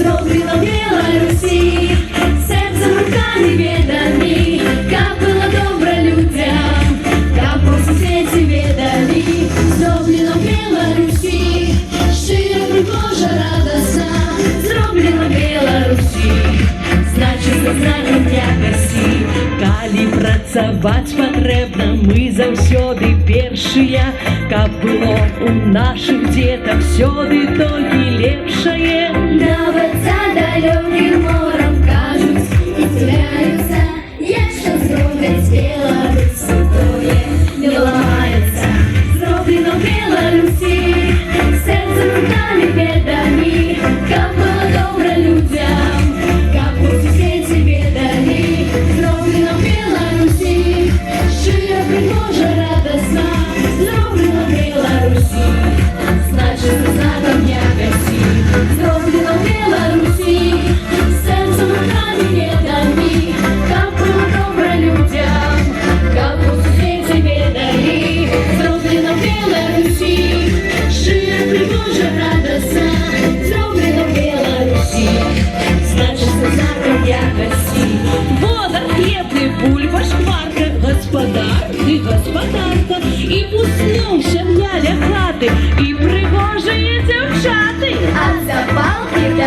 зроблено в Білорусі, серцем, руками, ведами, как было добро людям, как по свете ведали, зроблено в Білорусі, щиро, пригожа, радостно, зроблено в Білорусі, значить, за знаком якості. Калі працаваць патрэбна, мы заўсёды першыя, каб было у нашых дзетак сёды толькі лепшае. Нават за далёкім морам кажуць і з'яўляюцца, як што зробяць беларусы, тое не ламаецца. Зроблено в Беларусі, серцем, руками, ведамі, каб было добра людям, каб у свеце ведалі. Зроблено в Беларусі, щиро, пригожа, радасна, зроблено в Беларусі, значить, за знаком якості. Зроблено в Білорусі, серцем, руками, ведами, как было добро людям, как у свете ведали. Зроблено в Білорусі, щиро, пригожа, радостно, зроблено в Білорусі, значить, за знаком якості. Вода, хлеб і бульба, шкварка, гаспадар і гаспадарка, і пуснуўся мне ля хаты, і пригожыя дзяўчаты. От запалки